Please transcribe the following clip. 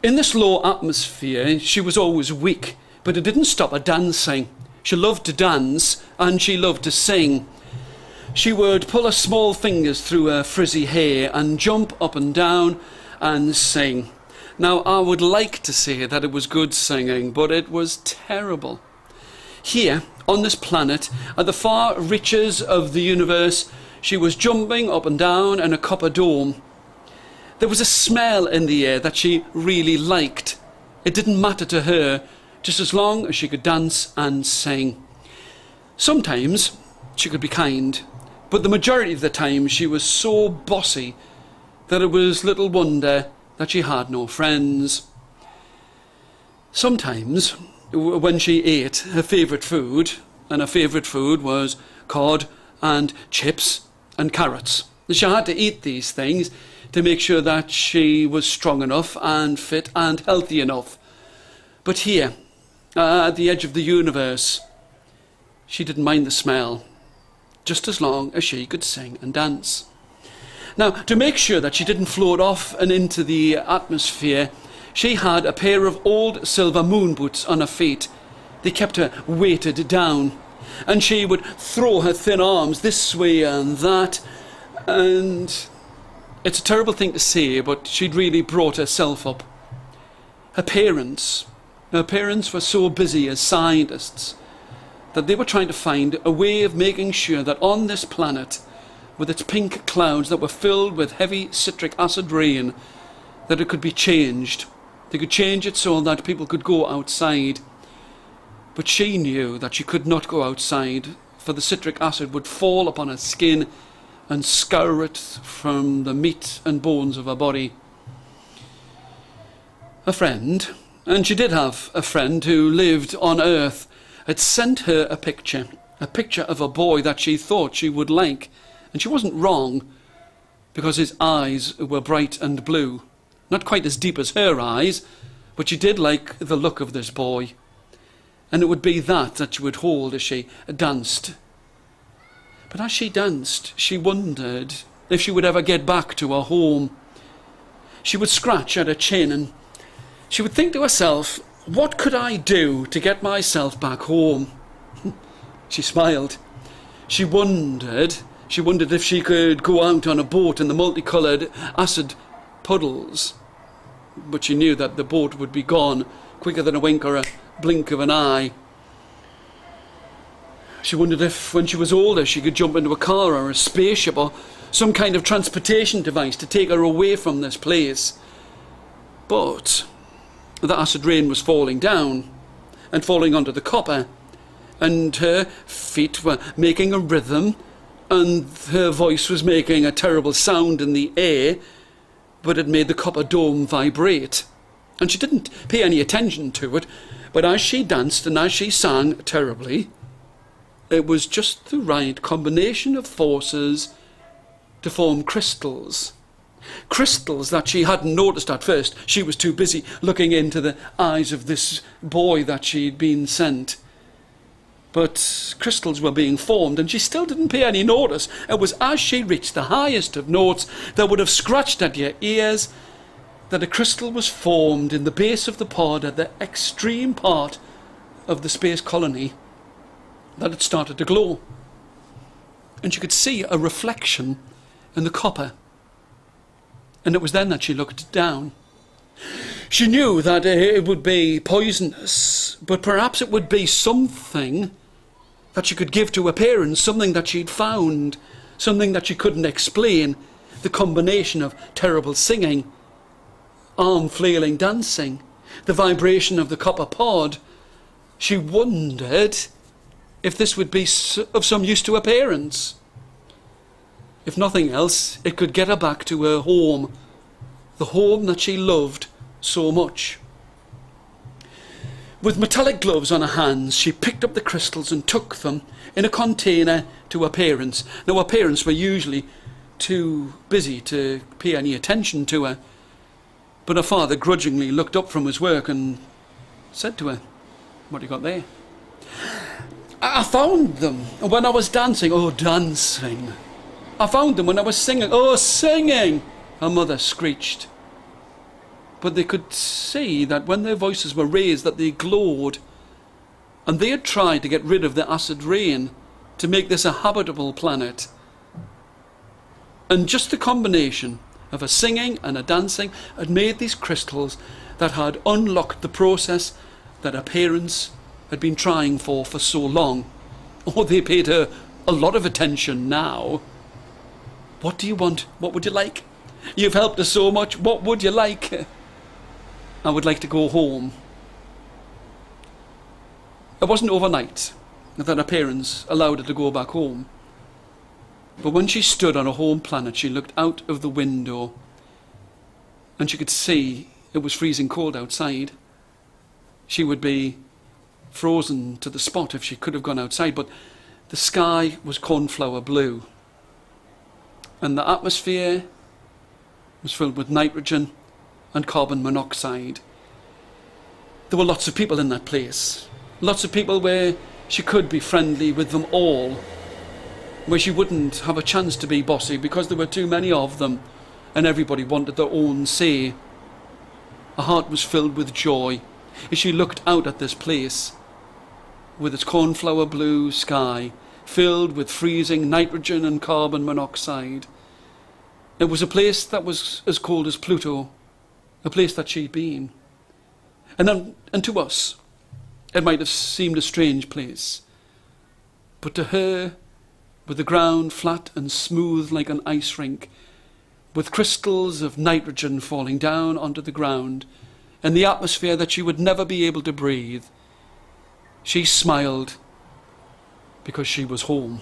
In this low atmosphere, she was always weak, but it didn't stop her dancing. She loved to dance and she loved to sing. She would pull her small fingers through her frizzy hair and jump up and down and sing. Now, I would like to say that it was good singing, but it was terrible. Here, on this planet, at the far reaches of the universe, she was jumping up and down in a copper dome. There was a smell in the air that she really liked. It didn't matter to her, just as long as she could dance and sing. Sometimes she could be kind, but the majority of the time she was so bossy that it was little wonder that she had no friends. Sometimes, when she ate her favourite food, and her favourite food was cod and chips and carrots, she had to eat these things to make sure that she was strong enough and fit and healthy enough. But here, at the edge of the universe, she didn't mind the smell, just as long as she could sing and dance. Now, to make sure that she didn't float off and into the atmosphere, she had a pair of old silver moon boots on her feet. They kept her weighted down, and she would throw her thin arms this way and that, and it's a terrible thing to say, but she'd really brought herself up. Her parents were so busy as scientists that they were trying to find a way of making sure that on this planet, with its pink clouds that were filled with heavy citric acid rain, that it could be changed. They could change it so that people could go outside. But she knew that she could not go outside, for the citric acid would fall upon her skin and scour it from the meat and bones of her body. A friend, and she did have a friend who lived on Earth, had sent her a picture of a boy that she thought she would like. And she wasn't wrong, because his eyes were bright and blue. Not quite as deep as her eyes, but she did like the look of this boy. And it would be that she would hold as she danced. But as she danced, she wondered if she would ever get back to her home. She would scratch at her chin and she would think to herself, what could I do to get myself back home? She smiled. She wondered if she could go out on a boat in the multicoloured acid puddles. But she knew that the boat would be gone quicker than a wink or a blink of an eye. She wondered if, when she was older, she could jump into a car or a spaceship or some kind of transportation device to take her away from this place. But the acid rain was falling down and falling onto the copper, and her feet were making a rhythm, and her voice was making a terrible sound in the air, but it made the copper dome vibrate. And she didn't pay any attention to it, but as she danced and as she sang terribly, it was just the right combination of forces to form crystals. Crystals that she hadn't noticed at first. She was too busy looking into the eyes of this boy that she'd been sent. But crystals were being formed, and she still didn't pay any notice. It was as she reached the highest of notes that would have scratched at your ears that a crystal was formed in the base of the pod at the extreme part of the space colony, that it started to glow. And she could see a reflection in the copper. And it was then that she looked down. She knew that it would be poisonous, but perhaps it would be something that she could give to her parents, something that she'd found, something that she couldn't explain. The combination of terrible singing, arm-flailing dancing, the vibration of the copper pod. She wondered if this would be of some use to her parents. If nothing else, it could get her back to her home, the home that she loved so much. With metallic gloves on her hands, she picked up the crystals and took them in a container to her parents. Now, her parents were usually too busy to pay any attention to her, but her father grudgingly looked up from his work and said to her, "What have you got there?" "I found them when I was dancing." "Oh, dancing." "I found them when I was singing." "Oh, singing," her mother screeched. but they could see that when their voices were raised, that they glowed, and they had tried to get rid of the acid rain to make this a habitable planet. And just the combination of a singing and a dancing had made these crystals that had unlocked the process that her parents had been trying for so long. Oh, they paid her a lot of attention now. What do you want? What would you like? You've helped us so much. What would you like? I would like to go home. It wasn't overnight that her parents allowed her to go back home. But when she stood on her home planet, she looked out of the window and she could see it was freezing cold outside. She would be frozen to the spot if she could have gone outside, but the sky was cornflower blue and the atmosphere was filled with nitrogen and carbon monoxide. There were lots of people in that place, lots of people where she could be friendly with them all, where she wouldn't have a chance to be bossy because there were too many of them and everybody wanted their own say. Her heart was filled with joy as she looked out at this place with its cornflower blue sky filled with freezing nitrogen and carbon monoxide. It was a place that was as cold as Pluto, a place that she'd been. And to us, it might have seemed a strange place, but to her, with the ground flat and smooth like an ice rink, with crystals of nitrogen falling down onto the ground, and the atmosphere that she would never be able to breathe, she smiled because she was home.